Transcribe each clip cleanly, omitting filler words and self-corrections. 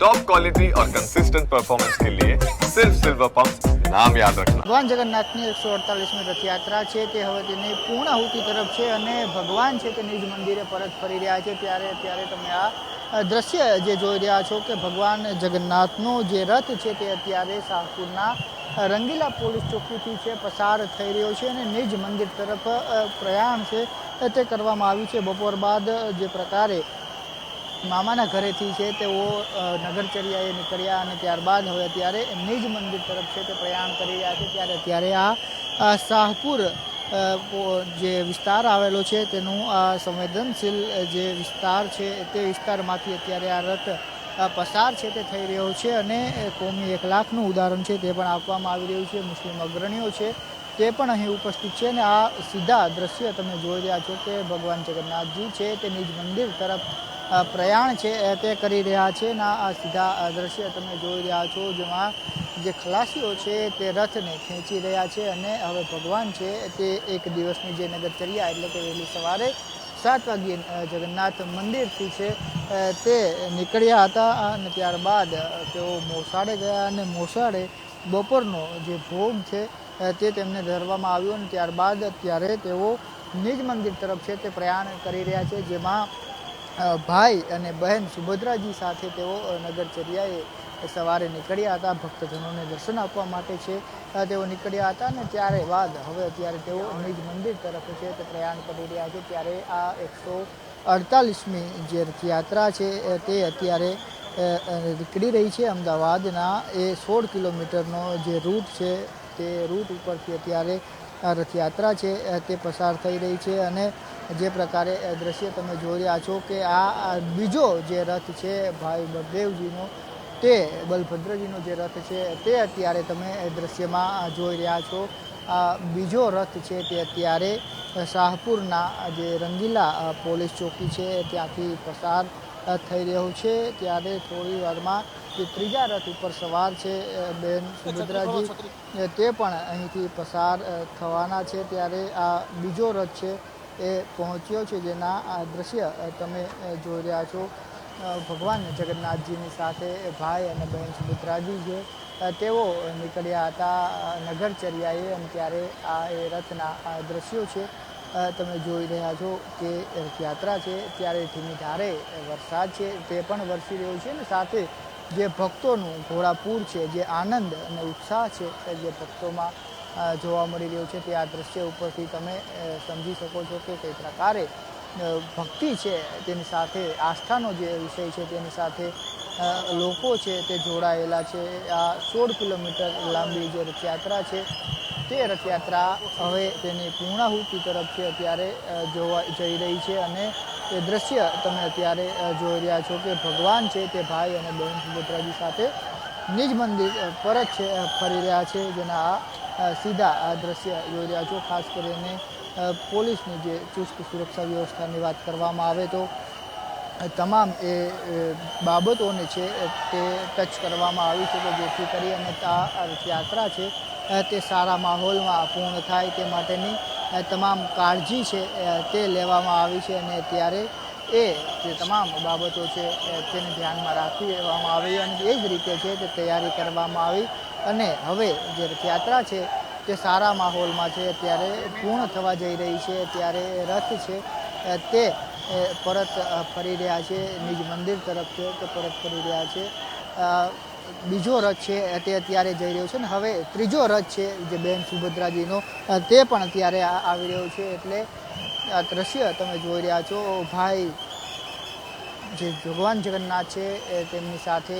Top quality और consistent performance के लिए सिर्फ सिल्वर पंप नाम याद रखना। ભગવાન જગન્નાથની 148મી રથયાત્રા છે તે હવે તેની પૂર્ણાહુતિ તરફ છે અને ભગવાન છે તે નિજ મંદિરે પરત ફરી રહ્યા છે ત્યારે તમે આ દ્રશ્ય જે જોઈ રહ્યા છો કે ભગવાન જગન્નાથનો જે રથ છે તે અત્યારે શાહપુરના રંગીલા પોલીસ ચોકીથી છે પસાર થઈ રહ્યો છે અને નિજ મંદિર તરફ પ્રયાણ છે તે કરવામાં આવ્યું છે। બપોર બાદ જે પ્રકારે મામાના ઘરેથી છે તેઓ નગરચર્યાએ નીકળ્યા અને ત્યારબાદ હવે અત્યારે નિજ મંદિર તરફ છે તે પ્રયાણ કરી રહ્યા છે ત્યારે આ શાહપુર જે વિસ્તાર આવેલો છે તેનું આ સંવેદનશીલ જે વિસ્તાર છે તે વિસ્તારમાંથી અત્યારે આ રથ પસાર છે તે થઈ રહ્યો છે અને કોમી એકલાખનું ઉદાહરણ છે તે પણ આપવામાં આવી રહ્યું છે। મુસ્લિમ અગ્રણીઓ છે તે પણ અહીં ઉપસ્થિત છે અને આ સીધા દ્રશ્ય તમે જોઈ રહ્યા છો કે ભગવાન જગન્નાથજી છે તે નિજ મંદિર તરફ પ્રયાણ છે તે કરી રહ્યા છે અને આ સીધા દ્રશ્ય તમે જોઈ રહ્યા છો જેમાં જે ખલાસીઓ છે તે રથને ખેંચી રહ્યા છે અને હવે ભગવાન છે તે એક દિવસની જે નગરચર્યા એટલે કે વહેલી સવારે 7 વાગ્યે જગન્નાથ મંદિરથી છે તે નીકળ્યા હતા અને ત્યારબાદ તેઓ મોસાળે ગયા અને મોસાળે બપોરનો જે ભોગ છે તે તેમને ધરવામાં આવ્યો અને ત્યારબાદ અત્યારે તેઓ નિજ મંદિર તરફ છે તે પ્રયાણ કરી રહ્યા છે જેમાં ભાઈ અને બહેન સુભદ્રાજી સાથે તેઓ નગરચર્યાએ સવારે નીકળ્યા હતા। ભક્તજનોને દર્શન આપવા માટે છે તેઓ નીકળ્યા હતા અને ત્યારે બાદ હવે અત્યારે તેઓ નિજ મંદિર તરફ છે તે પ્રયાણ કરી રહ્યા છે ત્યારે આ 148મી જે રથયાત્રા છે તે અત્યારે નીકળી રહી છે। અમદાવાદના એ 16 કિલોમીટરનો જે રૂટ છે તે રૂટ ઉપરથી અત્યારે આ રથયાત્રા છે તે પસાર થઈ રહી છે અને જે પ્રકારે દ્રશ્ય તમે જોઈ રહ્યા છો કે આ બીજો જે રથ છે ભાઈ બળદેવજીનો તે બલભદ્રજીનો જે રથ છે તે અત્યારે તમે દ્રશ્યમાં જોઈ રહ્યા છો। આ બીજો રથ છે તે અત્યારે શાહપુરના જે રંગીલા પોલીસ ચોકી છે ત્યાંથી પસાર થઈ રહ્યો છે ત્યારે થોડી વારમાં જે ત્રીજા રથ ઉપર સવાર છે બેન સુભદ્રાજી તે પણ અહીંથી પસાર થવાના છે ત્યારે આ બીજો રથ છે એ પહોંચ્યો છે જેના આ દ્રશ્ય તમે જોઈ રહ્યા છો। ભગવાન જગન્નાથજીની સાથે ભાઈ અને બહેન સુભદ્રાજી છે તેઓ નીકળ્યા હતા નગરચર્યાએ અને ત્યારે આ એ રથના દ્રશ્યો છે તમે જોઈ રહ્યા છો કે રથયાત્રા છે ત્યારે ધીમી ધારે વરસાદ છે તે પણ વરસી રહ્યો છે અને સાથે જે ભક્તોનું ઘોડાપૂર છે જે આનંદ અને ઉત્સાહ છે જે ભક્તોમાં જોવા મળી રહ્યું છે તે આ દ્રશ્ય ઉપરથી તમે સમજી શકો છો કે કઈ પ્રકારે ભક્તિ છે તેની સાથે આસ્થાનો જે વિષય છે તેની સાથે લોકો છે તે જોડાયેલા છે। આ 16 કિલોમીટર લાંબી જે રથયાત્રા છે તે રથયાત્રા હવે તેની પૂર્ણાહુતિ તરફ છે અત્યારે જોવા જઈ રહી છે અને એ દ્રશ્ય તમે અત્યારે જોઈ રહ્યા છો કે ભગવાન છે તે ભાઈ અને બહેન સુભદ્રાજી સાથે નિજ મંદિર પરત છે ફરી રહ્યા છે જેના સીધા આ દ્રશ્ય જોઈ રહ્યા છો। ખાસ કરીને પોલીસની જે ચુસ્ત સુરક્ષા વ્યવસ્થાની વાત કરવામાં આવે તો તમામ એ બાબતોને છે તે ટચ કરવામાં આવી છે કે જેથી કરી અને આ રથયાત્રા છે તે સારા માહોલમાં પૂર્ણ થાય તે માટેની તમામ કાળજી છે તે લેવામાં આવી છે અને ત્યારે એ જે તમામ બાબતો છે તેને ધ્યાનમાં રાખી લેવામાં આવી અને એ જ રીતે છે તે તૈયારી કરવામાં આવી અને હવે જે રથયાત્રા છે તે સારા માહોલમાં છે ત્યારે પૂર્ણ થવા જઈ રહી છે ત્યારે રથ છે તે પરત ફરી રહ્યા છે નિજ મંદિર તરફ છે તે પરત ફરી રહ્યા છે। બીજો રથ છે તે અત્યારે જઈ રહ્યો છે ને હવે ત્રીજો રથ છે જે બેન સુભદ્રાજીનો તે પણ અત્યારે આવી રહ્યો છે એટલે આ દ્રશ્ય તમે જોઈ રહ્યા છો ભાઈ જે ભગવાન જગન્નાથ છે તેમની સાથે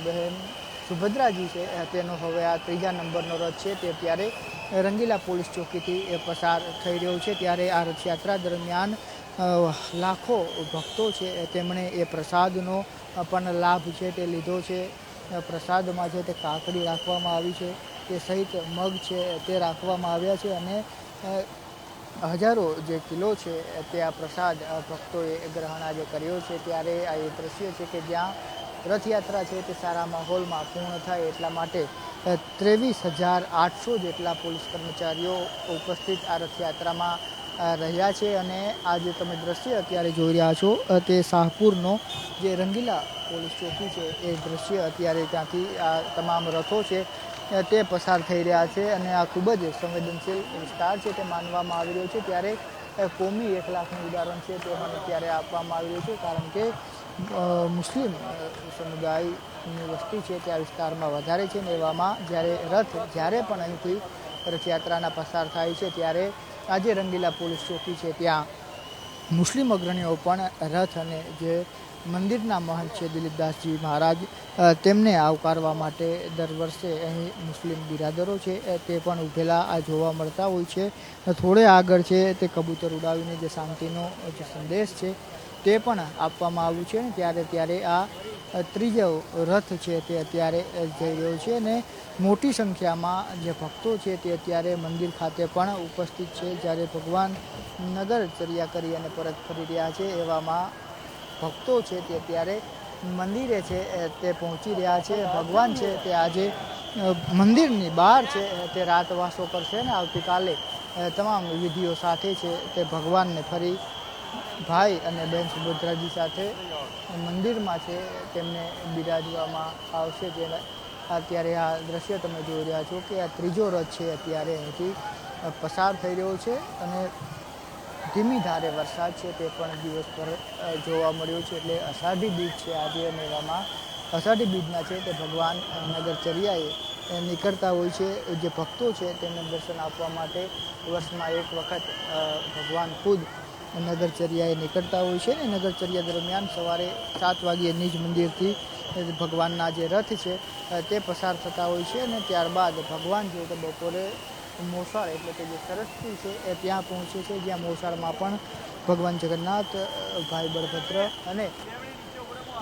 બહેન સુભદ્રાજી છે તેનો હવે આ ત્રીજા નંબરનો રથ છે તે અત્યારે રંગીલા પોલીસ ચોકીથી પસાર થઈ રહ્યો છે ત્યારે આ રથયાત્રા દરમિયાન લાખો ભક્તો છે તેમણે એ પ્રસાદનો પણ લાભ છે તે લીધો છે। પ્રસાદમાં છે તે કાકડી રાખવામાં આવી છે તે સહિત મગ છે તે રાખવામાં આવ્યા છે અને હજારો જે કિલો છે તે આ પ્રસાદ ભક્તોએ ગ્રહણ આજે કર્યો છે ત્યારે આ એ દ્રશ્ય છે કે જ્યાં રથયાત્રા છે તે સારા માહોલમાં પૂર્ણ થાય એટલા માટે 23,800 જેટલા પોલીસ કર્મચારીઓ ઉપસ્થિત આ રથયાત્રામાં રહ્યા છે અને આ જે તમે દ્રશ્ય અત્યારે જોઈ રહ્યા છો તે શાહપુરનો જે રંગીલા પોલીસ ચોકી છે એ દ્રશ્ય અત્યારે ત્યાંથી આ તમામ રથો છે તે પસાર થઈ રહ્યા છે અને આ ખૂબ જ સંવેદનશીલ વિસ્તાર છે તે માનવામાં આવી રહ્યો છે. ત્યારે કોમી એકલાખનું ઉદાહરણ છે તે પણ અત્યારે આપવામાં આવી રહ્યું છે, કારણ કે મુસ્લિમ સમુદાયની વસ્તી છે તે આ વિસ્તારમાં વધારે છે ને એવામાં જ્યારે પણ અહીંથી રથયાત્રાના પસાર થાય છે ત્યારે આજે રંગીલા પોલીસ ચોકી છે ત્યાં મુસ્લિમ અગ્રણીઓ પણ રથ અને જે મંદિરના મહંત છે દિલીપદાસજી મહારાજ તેમને આવકારવા માટે દર વર્ષે અહીં મુસ્લિમ બિરાદરો છે તે પણ ઊભેલા જોવા મળતા હોય છે. થોડે આગળ છે તે કબૂતર ઉડાવીને જે શાંતિનો જે સંદેશ છે તે પણ આપવામાં આવ્યું છે. ત્યારે આ ત્રીજો રથ છે તે અત્યારે જઈ રહ્યો છે અને મોટી સંખ્યામાં જે ભક્તો છે તે અત્યારે મંદિર ખાતે પણ ઉપસ્થિત છે. જ્યારે ભગવાન નગરચર્યા કરી અને પરત ફરી રહ્યા છે એવામાં ભક્તો છે તે અત્યારે મંદિરે છે તે પહોંચી રહ્યા છે. ભગવાન છે તે આજે મંદિરની બહાર છે તે રાતવાસો કરશે અને આવતીકાલે તમામ વિધિઓ સાથે છે તે ભગવાનને ફરી ભાઈ અને બહેન સુભદ્રાજી સાથે મંદિરમાં છે તેમને બિરાજવામાં આવશે. જેના અત્યારે આ દ્રશ્ય તમે જોઈ રહ્યા છો કે આ ત્રીજો રથ છે અત્યારે અહીંથી પસાર થઈ રહ્યો છે અને ધીમી ધારે વરસાદ છે તે પણ દિવસભર જોવા મળ્યો છે. એટલે અષાઢી બીજ છે આજે અને એવામાં અષાઢી બીજના છે તે ભગવાન નગરચર્યાએ નીકળતા હોય છે. જે ભક્તો છે તેમને દર્શન આપવા માટે વર્ષમાં એક વખત ભગવાન ખુદ નગરચર્યાએ નીકળતા હોય છે ને નગરચર્યા દરમિયાન સવારે 7 વાગ્યે નિજ મંદિરથી ભગવાનના જે રથ છે તે પસાર થતા હોય છે અને ત્યારબાદ ભગવાન છે તે બપોરે મોસાળ એટલે કે જે સરસ્વતી છે એ ત્યાં પહોંચે છે, જ્યાં મોસાળમાં પણ ભગવાન જગન્નાથ, ભાઈ બળભદ્ર અને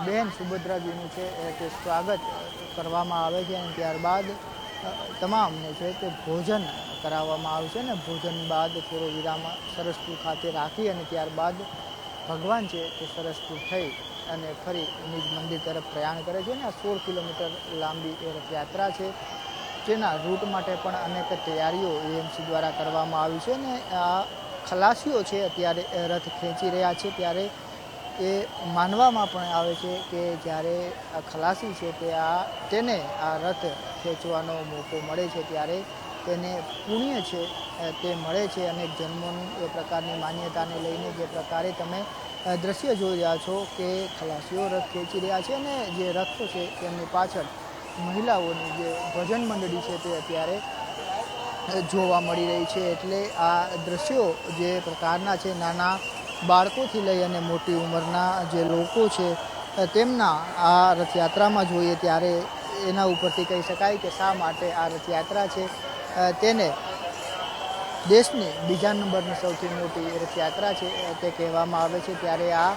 બહેન સુભદ્રાજીનું છે તે સ્વાગત કરવામાં આવે છે અને ત્યારબાદ તમામને છે તે ભોજન કરાવવામાં આવે છે ને ભોજન બાદ થોડો વિરામ સરસપુર ખાતે રાખી અને ત્યારબાદ ભગવાન છે તે સરસપુર થઈ અને ફરી નિજ મંદિર તરફ પ્રયાણ કરે છે. ને આ 16 કિલોમીટર લાંબી રથયાત્રા છે, જેના રૂટ માટે પણ અનેક તૈયારીઓ એએમસી દ્વારા કરવામાં આવી છે ને આ ખલાસીઓ છે અત્યારે રથ ખેંચી રહ્યા છે. ત્યારે એ માનવામાં પણ આવે છે કે જ્યારે આ ખલાસી છે તેને આ રથ ખેંચવાનો મોકો મળે છે ત્યારે તેને પુણ્ય છે તે મળે છે. અનેક જન્મોનું એ પ્રકારની માન્યતાને લઈને જે પ્રકારે તમે દ્રશ્ય જોઈ રહ્યા છો કે ખલાસીઓ રથ ખેંચી રહ્યા છે અને જે રથો છે તેમની પાછળ મહિલાઓની જે ભજન મંડળી છે તે અત્યારે જોવા મળી રહી છે. એટલે આ દ્રશ્યો જે પ્રકારના છે નાના બાળકોથી લઈ અને મોટી ઉંમરના જે લોકો છે તેમના આ રથયાત્રામાં જોઈએ ત્યારે એના ઉપરથી કહી શકાય કે શા માટે આ રથયાત્રા છે તેને દેશની બીજા નંબરની સૌથી મોટી રથયાત્રા છે તે કહેવામાં આવે છે. ત્યારે આ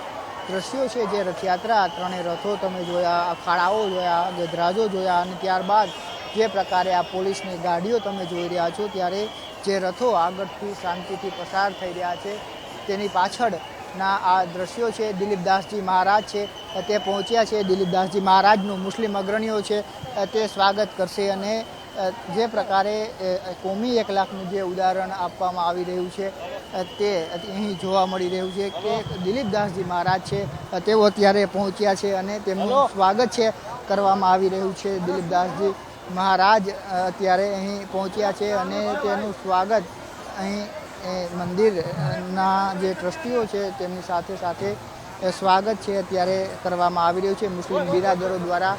દ્રશ્યો છે જે રથયાત્રા, ત્રણેય રથો તમે જોયા, અખાડાઓ જોયા, ગજરાજો જોયા અને ત્યારબાદ જે પ્રકારે આ પોલીસની ગાડીઓ તમે જોઈ રહ્યા છો ત્યારે જે રથો આગળથી શાંતિથી પસાર થઈ રહ્યા છે તેની પાછળના આ દ્રશ્યો છે. દિલીપદાસજી મહારાજ છે તે પહોંચ્યા છે. દિલીપદાસજી મહારાજનું મુસ્લિમ અગ્રણીઓ છે તે સ્વાગત કરશે અને જે પ્રકારે કોમી એકલાખનું જે ઉદાહરણ આપવામાં આવી રહ્યું છે તે અહીં જોવા મળી રહ્યું છે કે દિલીપદાસજી મહારાજ છે તેઓ અત્યારે પહોંચ્યા છે અને તેમનું સ્વાગત છે કરવામાં આવી રહ્યું છે. દિલીપદાસજી મહારાજ અત્યારે અહીં પહોંચ્યા છે અને તેનું સ્વાગત અહીં મંદિરના જે ટ્રસ્ટીઓ છે તેમની સાથે સાથે સ્વાગત છે અત્યારે કરવામાં આવી રહ્યું છે મુસ્લિમ બિરાદરો દ્વારા,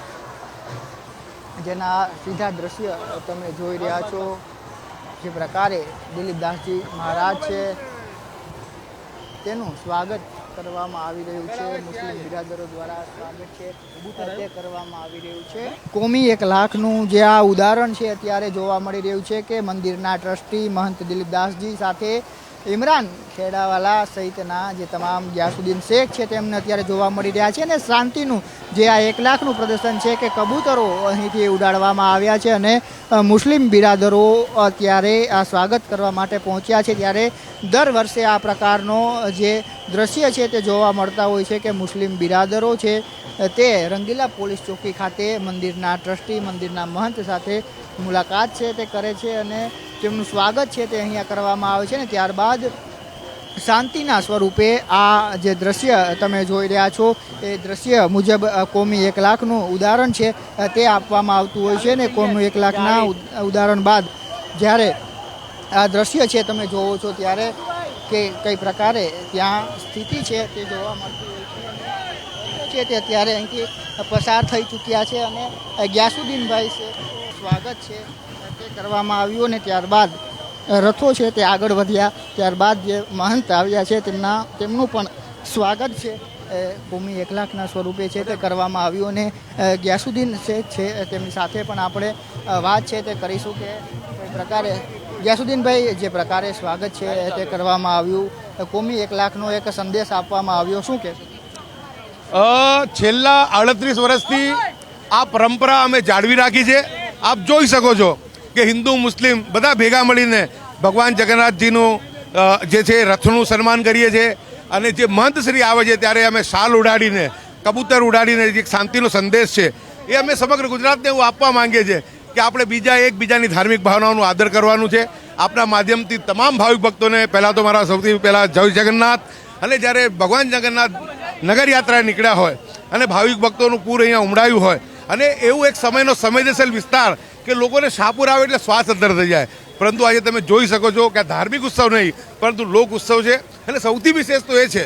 જેના સીધા દ્રશ્ય તમે જોઈ રહ્યા છો. જે પ્રકારે દિલીપદાસજી મહારાજ છે તેનું સ્વાગત કરવામાં આવી રહ્યું છે, મુસ્લિમ બિરાદરો દ્વારા સ્વાગત છે તે કરવામાં આવી રહ્યું છે. કોમી એકલાખનું જે આ ઉદાહરણ છે અત્યારે જોવા મળી રહ્યું છે કે મંદિરના ટ્રસ્ટી મહંત દિલીપદાસજી સાથે ઇમરાન ખેડાવાલા સહિતના જે તમામ ગિયાસુદ્દીન શેખ છે તેમને અત્યારે જોવા મળી રહ્યા છે અને શાંતિનું જે આ 1 લાખનું પ્રદર્શન છે કે કબૂતરો અહીંથી ઉડાડવામાં આવ્યા છે અને મુસ્લિમ બિરાદરો અત્યારે આ સ્વાગત કરવા માટે પહોંચ્યા છે. ત્યારે દર વર્ષે આ પ્રકારનો જે દ્રશ્ય છે તે જોવા મળતા હોય છે કે મુસ્લિમ બિરાદરો છે તે રંગીલા પોલીસ ચોકી ખાતે મંદિરના ટ્રસ્ટી, મંદિરના મહંત સાથે મુલાકાત છે તે કરે છે અને તેમનું સ્વાગત છે તે અહીંયા કરવામાં આવે છે ને ત્યારબાદ શાંતિના સ્વરૂપે આ જે દ્રશ્ય તમે જોઈ રહ્યા છો એ દ્રશ્ય મુજબ કોમી 1 લાખનું ઉદાહરણ છે તે આપવામાં આવતું હોય છે ને કોમી 1 લાખના ઉદાહરણ બાદ જ્યારે આ દ્રશ્ય છે તમે જોવો છો ત્યારે કે કઈ પ્રકારે ત્યાં સ્થિતિ છે તે જોવા મળતી હોય છે તે ત્યારે અહીંથી પસાર થઈ ચૂક્યા છે અને ગ્યાસુદ્દીનભાઈ છે સ્વાગત છે તે કરવામાં આવ્યું અને ત્યારબાદ રથો છે તે આગળ વધ્યા ત્યારબાદ જે મહંત આવ્યા છે તેમનું પણ સ્વાગત છે કોમી 1 લાખના સ્વરૂપે છે તે કરવામાં આવ્યું અને ગ્યાસુદ્દીન છે તેમની સાથે પણ આપણે વાત છે તે કરીશું કે કઈ પ્રકારે ગ્યાસુદ્દીનભાઈ જે પ્રકારે સ્વાગત છે તે કરવામાં આવ્યું કોમી 1 લાખનો એક સંદેશ આપવામાં આવ્યો શું કહેશો? છેલ્લા 38 વર્ષથી આ પરંપરા અમે જાળવી રાખી છે. આપ જોઈ શકો છો કે હિન્દુ મુસ્લિમ બધા ભેગા મળીને ભગવાન જગન્નાથજીનું જે છે રથનું સન્માન કરીએ છીએ અને જે મહંત શ્રી આવે છે ત્યારે અમે શાલ ઉડાડીને કબૂતર ઉડાડીને જે શાંતિનો સંદેશ છે એ અમે સમગ્ર ગુજરાતને એવું આપવા માંગીએ છીએ કે આપણે એકબીજાની ધાર્મિક ભાવનાઓનું આદર કરવાનું છે. આપના માધ્યમથી તમામ ભાવિક ભક્તોને પહેલાં તો મારા સૌથી પહેલાં જય જગન્નાથ. અને જ્યારે ભગવાન જગન્નાથ નગર યાત્રાએ નીકળ્યા હોય અને ભાવિક ભક્તોનું પૂર અહીંયા ઉમડાયું હોય અને એવું એક સમયનો સંવેદનશીલ વિસ્તાર કે લોકોને શાહપુર આવે એટલે શ્વાસ અંદર થઈ જાય, પરંતુ આજે તમે જોઈ શકો છો કે આ ધાર્મિક ઉત્સવ નહીં પરંતુ લોક ઉત્સવ છે. અને સૌથી વિશેષ તો એ છે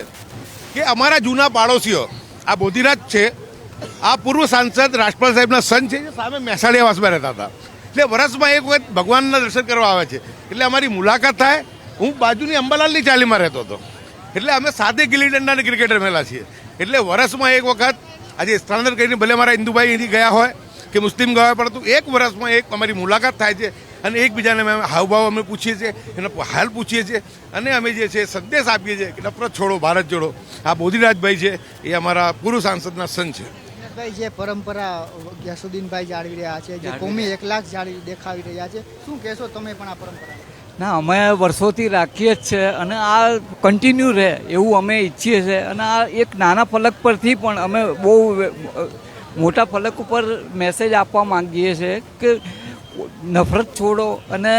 કે અમારા જૂના પાડોશીઓ આ બોધીનાથ છે, આ પૂર્વ સાંસદ રાજપાલ સાહેબના સન છે જે સામે મહેસાણીયાવાસમાં રહેતા હતા, એટલે વર્ષમાં એક વખત ભગવાનના દર્શન કરવા આવે છે એટલે અમારી મુલાકાત થાય. હું બાજુની અંબાલાલની ચાલીમાં રહેતો હતો એટલે અમે સાથે ગિલ્લી દંડાના ક્રિકેટ રમેલા છીએ, એટલે વર્ષમાં એક વખત આજે સ્થળાંતર કરીને ભલે મારા હિન્દુભાઈ અહીંથી ગયા હોય કે મુસ્લિમ ગયા હોય પરંતુ એક વર્ષમાં એક અમારી મુલાકાત થાય છે અને એકબીજાને અમે હાવભાવ અમે પૂછીએ છીએ, એનો હાલ પૂછીએ છીએ અને અમે જે છે સંદેશ આપીએ છીએ કે નફરત છોડો ભારત જોડો. આ બોધીરાજભાઈ છે એ અમારા પૂર્વ સાંસદના સન છે. જે પરંપરા ગ્યાસુદ્દીનભાઈ જાળવી રહ્યા છે, જે કોમી 1 લાખ જાળવી દેખાવી રહ્યા છે, શું કહેશો તમે પણ આ પરંપરા? ના, અમે વર્ષોથી રાખીએ જ છે અને આ કન્ટિન્યુ રહે એવું અમે ઈચ્છીએ છીએ. અને આ એક નાના ફલક પરથી પણ અમે બહુ મોટા ફલક ઉપર મેસેજ આપવા માંગીએ છીએ કે નફરત છોડો અને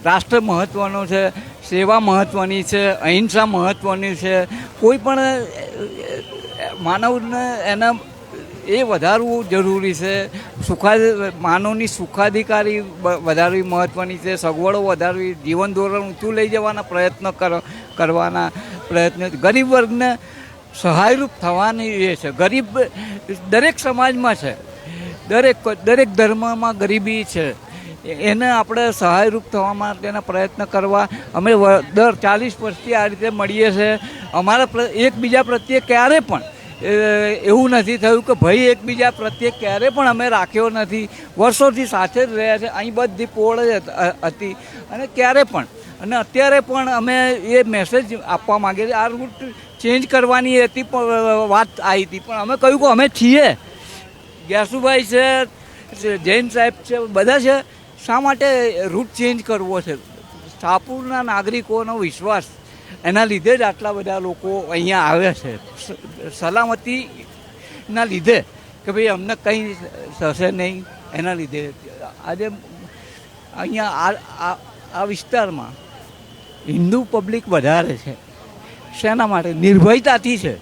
રાષ્ટ્ર મહત્ત્વનો છે, સેવા મહત્ત્વની છે, અહિંસા મહત્ત્વની છે. કોઈ પણ માનવને એના એ વધારવું જરૂરી છે. માનવની સુખાધિકારી વધારવી મહત્ત્વની છે, સગવડો વધારવી, જીવન ધોરણ ઊંચું લઈ જવાના પ્રયત્ન કરવાના પ્રયત્ન, ગરીબ વર્ગને સહાયરૂપ થવાની એ છે. ગરીબ દરેક સમાજમાં છે, દરેક ધર્મમાં ગરીબી છે, એને આપણે સહાયરૂપ થવા માટેના પ્રયત્ન કરવા. અમે દર 40 વર્ષથી આ રીતે મળીએ છીએ. અમારા એકબીજા પ્રત્યે ક્યારે પણ એવું નથી થયું કે ભાઈ એકબીજા પ્રત્યે ક્યારે પણ અમે રાખ્યો નથી. વર્ષોથી સાથે જ રહ્યા છે. અહીં બધી પોળ જ હતી અને ક્યારે પણ અને અત્યારે પણ અમે એ મેસેજ આપવા માંગીએ છીએ. આ રૂટ ચેન્જ કરવાની હતી પણ વાત આવી હતી પણ અમે કહ્યું કે અમે છીએ, ગ્યાસુભાઈ છે, જૈન સાહેબ છે, બધા છે, શા માટે રૂટ ચેન્જ કરવો છે? શાહપુરના નાગરિકોનો વિશ્વાસ એના લીધે જ આટલા બધા લોકો અહીંયા આવે છે, સલામતીના લીધે કે ભાઈ અમને કંઈ થશે નહીં એના લીધે. આજે અહીંયા આ વિસ્તારમાં હિન્દુ પબ્લિક વધારે છે. શેના માટે? નિર્ભયતાથી છે.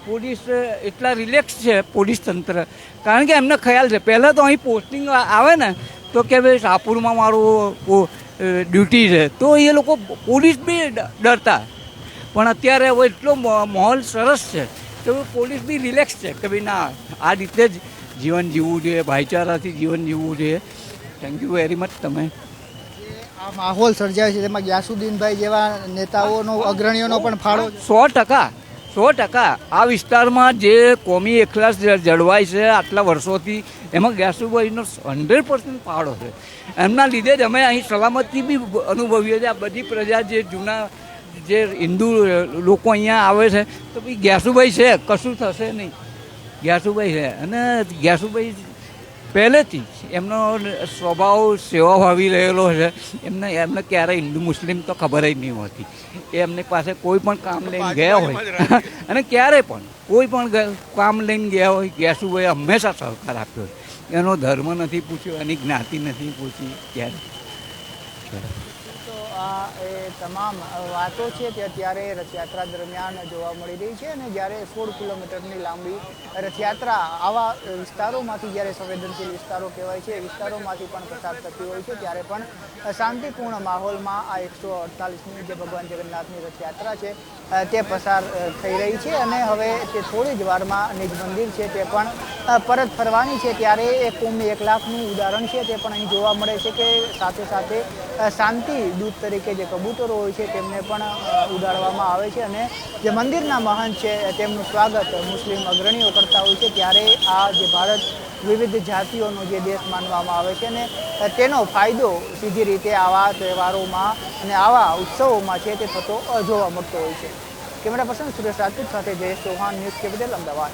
પોલીસ એટલા રિલેક્સ છે, પોલીસ તંત્ર, કારણ કે એમને ખ્યાલ છે. પહેલાં તો અહીં પોસ્ટિંગ આવે ને તો કે ભાઈ શાહપુરમાં મારું ડ્યુટી છે તો એ લોકો પોલીસ બી ડરતા, પણ અત્યારે હવે એટલો માહોલ સરસ છે તો પોલીસ બી રિલેક્સ છે કે ભાઈ ના, આ રીતે જ જીવન જીવવું જોઈએ, ભાઈચારાથી જીવન જીવવું જોઈએ. Thank you very much. તમે આ માહોલ સર્જાય છે તેમાં ગ્યાસુદ્દીનભાઈ જેવા નેતાઓનો અગ્રણીઓનો પણ ફાળો? 100%. આ વિસ્તારમાં જે કોમી એકલાસ જળવાય છે આટલા વર્ષોથી એમાં ગ્યાસુભાઈનો 100% ફાળો છે. એમના લીધે જ અમે અહીં સલામતી બી અનુભવીએ છીએ. આ બધી પ્રજા જે જૂના જે હિન્દુ લોકો અહીંયા આવે છે તો ભાઈ ગ્યાસુભાઈ છે, કશું થશે નહીં. ગ્યાસુભાઈ છે અને ગ્યાસુભાઈ પહેલેથી એમનો સ્વભાવ સેવાભાવી રહેલો છે. એમને ક્યારેય હિન્દુ મુસ્લિમ તો ખબર જ નહીં હોતી. એમની પાસે કોઈ પણ કામ લઈને ગયા હોય અને ક્યારે પણ કોઈ પણ કામ લઈને ગયા હોય ગ્યાસુભાઈ હંમેશા સહકાર આપ્યો. એનો ધર્મ નથી પૂછ્યો, એની જ્ઞાતિ નથી પૂછી ક્યારે. આ એ તમામ વાતો છે તે અત્યારે રથયાત્રા દરમિયાન જોવા મળી રહી છે અને જ્યારે 16 કિલોમીટરની લાંબી રથયાત્રા આવા વિસ્તારોમાંથી જ્યારે સંવેદનશીલ વિસ્તારો કહેવાય છે એ વિસ્તારોમાંથી પણ પસાર થતી હોય છે ત્યારે પણ શાંતિપૂર્ણ માહોલમાં આ 148મી જે ભગવાન જગન્નાથની રથયાત્રા છે તે પસાર થઈ રહી છે અને હવે તે થોડી જ વારમાં નિજ મંદિર છે તે પણ પરત ફરવાની છે ત્યારે એ કોમી એકલાખનું ઉદાહરણ છે તે પણ અહીં જોવા મળે છે કે સાથે સાથે શાંતિ દૂત તરીકે જે કબૂતરો હોય છે તેમને પણ ઉડાડવામાં આવે છે અને જે મંદિરના મહંત છે તેમનું સ્વાગત મુસ્લિમ અગ્રણીઓ કરતા હોય છે ત્યારે આ જે ભારત વિવિધ જાતિઓનો જે દેશ માનવામાં આવે છે અને તેનો ફાયદો સીધી રીતે આવા તહેવારોમાં અને આવા ઉત્સવોમાં છે તે થતો જોવા મળતો હોય છે. કેમેરા પર્સન સુરેશ રાજપૂત સાથે જયેશ ચૌહાણ, ન્યૂઝ કેપિટલ, અમદાવાદ.